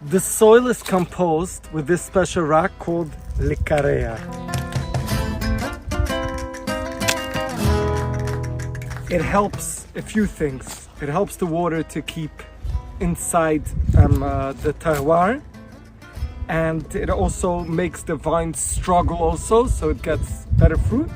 The soil is composed with this special rock called Likarea. It helps a few things. It helps the water to keep inside the terroir, and it also makes the vine struggle also, so it gets better fruit.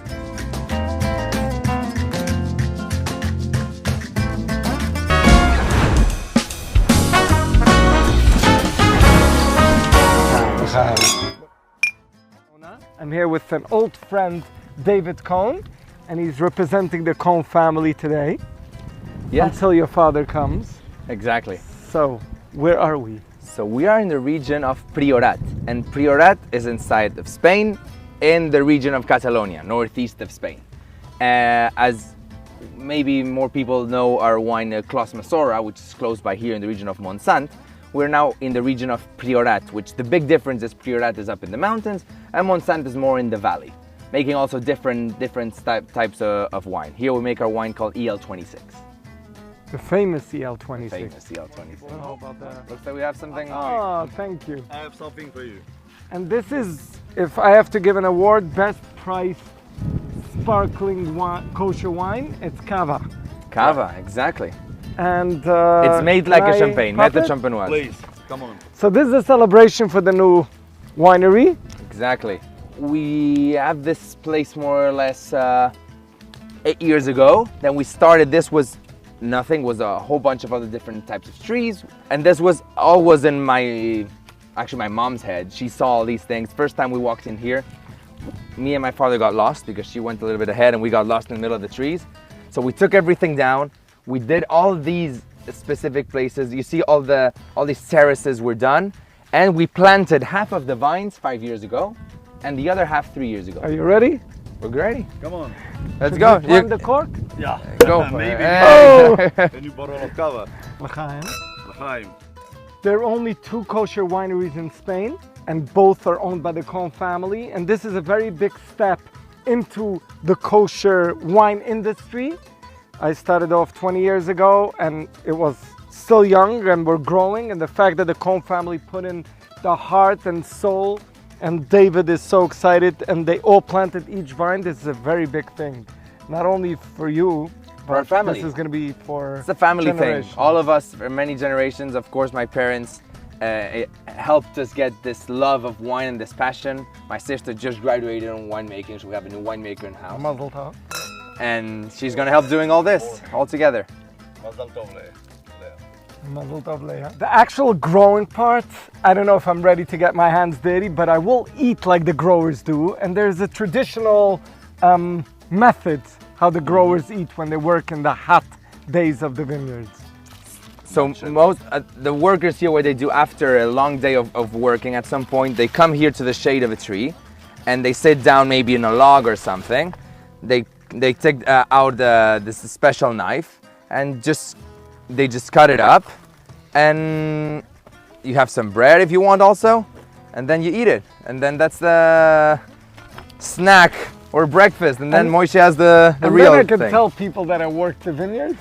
I'm here with an old friend, David Cohen, and he's representing the Cohen family today. Yes. Until your father comes. Exactly. So, where are we? So we are in the region of Priorat, and Priorat is inside of Spain, in the region of Catalonia, northeast of Spain. As maybe more people know our wine Clos Masora, which is close by here in the region of Montsant. We're now in the region of Priorat, which the big difference is Priorat is up in the mountains and Montsant is more in the valley, making also different types of wine. Here we make our wine called EL26. The famous EL26. Famous EL26. How about that? Looks like we have something. Oh, thank you. I have something for you. And this is, if I have to give an award, best priced sparkling kosher wine, it's Cava. Cava, exactly. And it's made like a champagne, method champenoise. Please, come on. So this is a celebration for the new winery. Exactly. We have this place more or less 8 years ago. Then we started, this was nothing, was a whole bunch of other different types of trees. And this was all was in my mom's head. She saw all these things. First time we walked in here, me and my father got lost because she went a little bit ahead and we got lost in the middle of the trees. So we took everything down. We did all these specific places. You see all these terraces were done, and we planted half of the vines 5 years ago, and the other half 3 years ago. Are you ready? We're ready. Come on. Let's go. You climb the cork? Yeah. Go. Maybe. Oh! A new bottle of Cava. L'chaim. L'chaim. There are only 2 kosher wineries in Spain, and both are owned by the Cohen family. And this is a very big step into the kosher wine industry. I started off 20 years ago, and it was still young, and we're growing. And the fact that the Cohen family put in the heart and soul, and David is so excited, and they all planted each vine. This is a very big thing, not only for you, for our family. This is going to be for it's a family thing. All of us, for many generations, of course, my parents helped us get this love of wine and this passion. My sister just graduated in winemaking, so we have a new winemaker in house. Mazel tov. And she's going to help doing all this all together. Mazel tov, Lea. Mazel tov, Lea. The actual growing part, I don't know if I'm ready to get my hands dirty, but I will eat like the growers do. And there's a traditional method how the growers eat when they work in the hot days of the vineyards. So most the workers here, what they do after a long day of working, at some point they come here to the shade of a tree and they sit down maybe in a log or something. They take out this special knife and they just cut it up, and you have some bread if you want also, and then you eat it, and then that's the snack or breakfast, and then Moishe has the real then I can thing. tell people that I work the vineyards.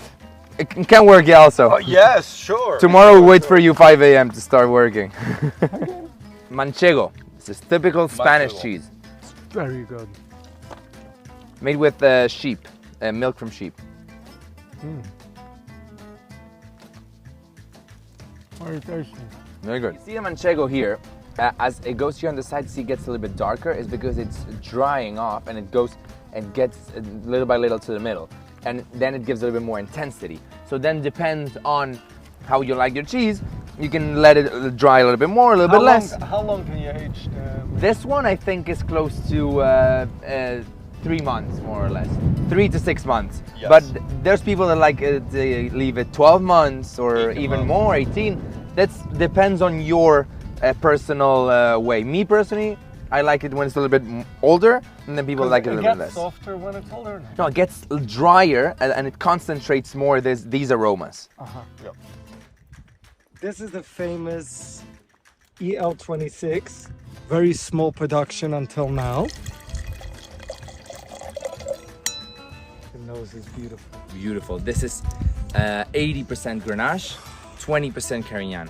It can work, yeah, also. Oh, yes, sure. Tomorrow we wait for you 5 a.m. to start working. Manchego. This is typical Spanish cheese. It's very good. Made with sheep, milk from sheep. Very tasty. Very good. You see the manchego here, as it goes here on the side, see it gets a little bit darker, is because it's drying off and it goes and gets little by little to the middle. And then it gives a little bit more intensity. So then depends on how you like your cheese, you can let it dry a little bit more, a little bit less. How long can you age? This one I think is close to 3 months, more or less. 3 to 6 months. Yes. But there's people that like they leave it 12 months or 18 even months. more, 18. That depends on your personal way. Me personally, I like it when it's a little bit older, and then people like it a little bit less. It gets softer when it's older? No, it gets drier and it concentrates more these aromas. Yep. This is the famous EL26. Very small production until now. The nose is beautiful. Beautiful. This is 80% Grenache, 20% Carignan.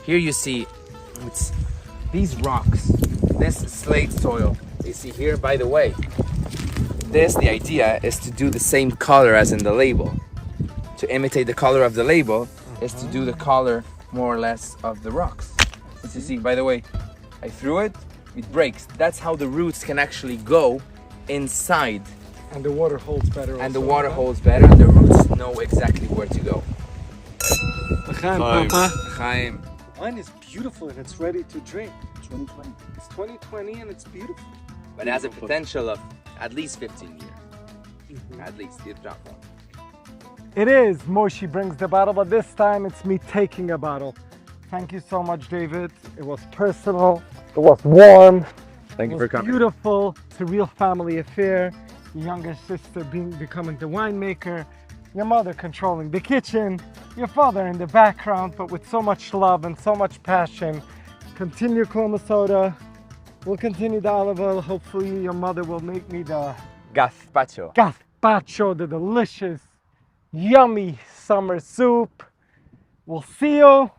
Here you see It's these rocks, this slate soil you see here. By the way, the idea is to do the same color as in the label. To imitate the color of the label is to do the color more or less of the rocks. As you see, by the way, I threw it, it breaks. That's how the roots can actually go inside. And the water holds better. And the water holds better, and the roots know exactly where to go. L'chaim, Chaim. Papa. Chaim. Wine is beautiful and it's ready to drink. 2020. It's 2020 and it's beautiful. But it has a potential of at least 15 years. At least, you drop one. It is Moishe brings the bottle, but this time it's me taking a bottle. Thank you so much, David. It was personal. It was warm. Thank It you was for coming. beautiful. It's a real family affair. Your younger sister becoming the winemaker, your mother controlling the kitchen, your father in the background, but with so much love and so much passion. Continue Kloma soda. We'll continue the olive oil. Hopefully your mother will make me the Gazpacho. gazpacho, the delicious, yummy summer soup. We'll see you,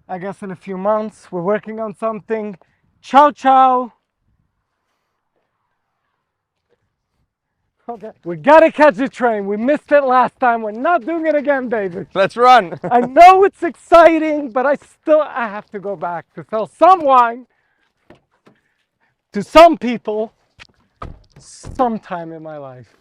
I guess, in a few months. We're working on something. Ciao, ciao. Okay, we gotta catch the train. We missed it last time. We're not doing it again, David. Let's run. I know it's exciting, but I have to go back to sell some wine to some people sometime in my life.